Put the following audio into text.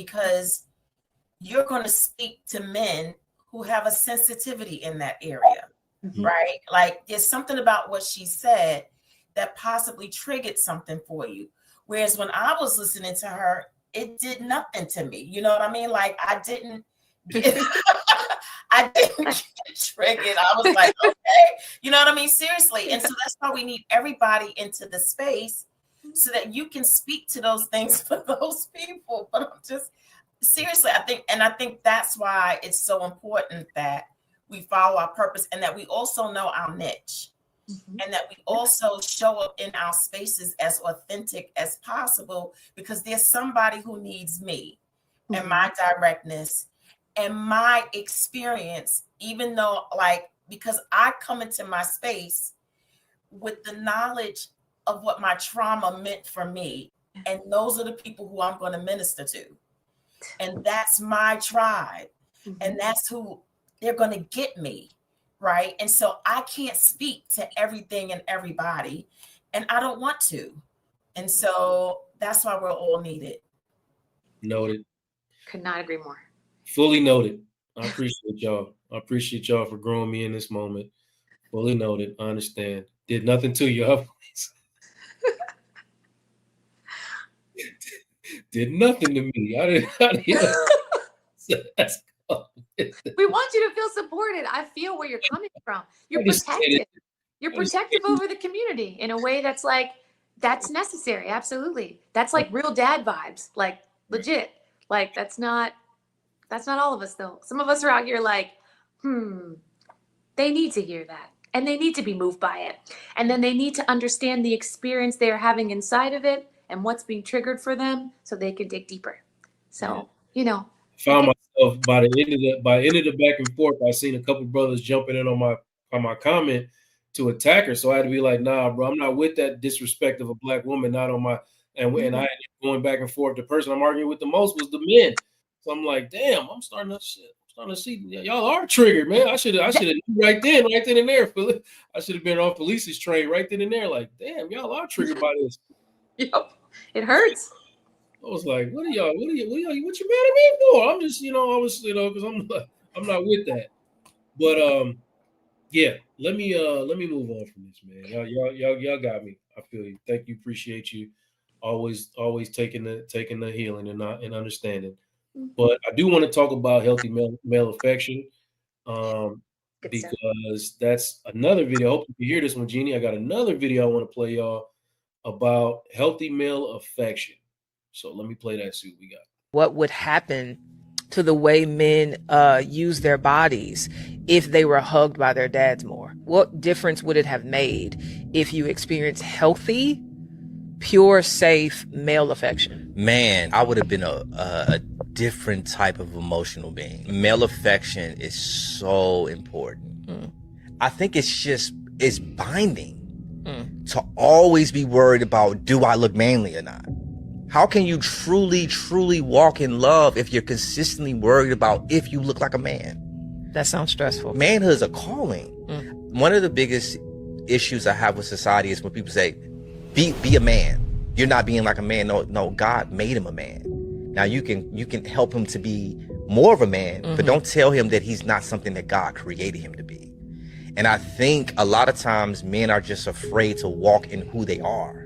because you're going to speak to men who have a sensitivity in that area, right? Like there's something about what she said that possibly triggered something for you. Whereas when I was listening to her, it did nothing to me. You know what I mean? Like I didn't get, I didn't get triggered. I was like, okay, you know what I mean? Seriously. And so that's why we need everybody into the space so that you can speak to those things for those people. But I'm just seriously, I think that's why it's so important that we follow our purpose and that we also know our niche. And that we also show up in our spaces as authentic as possible, because there's somebody who needs me and my directness and my experience, even though because I come into my space with the knowledge of what my trauma meant for me. And those are the people who I'm going to minister to. And that's my tribe. And that's who they're going to get me. Right. And so I can't speak to everything and everybody, and I don't want to. And so that's why we're all needed. Noted. Could not agree more. Fully noted. I appreciate y'all. I appreciate y'all for growing me in this moment. Fully noted. I understand. Did nothing to you. Did nothing to me. I didn't. That's we want you to feel supported. I feel where you're coming from. You're protective. You're protective over the community in a way that's like, that's necessary. Absolutely. That's like real dad vibes, like legit. Like that's not all of us though. Some of us are out here like, they need to hear that. And they need to be moved by it. And then they need to understand the experience they're having inside of it and what's being triggered for them so they can dig deeper. So, found myself by the end of the back and forth, I seen a couple brothers jumping in on my comment to attack her. So I had to be like, nah, bro, I'm not with that disrespect of a black woman, not on my and I ended up going back and forth. The person I'm arguing with the most was the men. So I'm like, damn, I'm starting to see y'all are triggered, man. I should have right then and there. I should have been on Felice's train right then and there. Like, damn, y'all are triggered by this. Yep, it hurts. I was like, what you mad at me for? I'm just, because I'm not with that. But yeah, let me move on from this, man. Y'all got me. I feel you. Thank you, appreciate you. Always taking the healing and understanding. But I do want to talk about healthy male affection. Because that's another video. I hope you hear this one, Jeannie. I got another video I want to play y'all about healthy male affection. So let me play that, see what we got. What would happen to the way men use their bodies if they were hugged by their dads more? What difference would it have made if you experienced healthy, pure, safe male affection? Man, I would have been a different type of emotional being. Male affection is so important. I think it's binding to always be worried about, do I look manly or not? How can you truly, truly walk in love if you're consistently worried about if you look like a man? That sounds stressful. Manhood is a calling. One of the biggest issues I have with society is when people say, be a man. You're not being like a man. No, God made him a man. Now you can help him to be more of a man, but don't tell him that he's not something that God created him to be. And I think a lot of times men are just afraid to walk in who they are.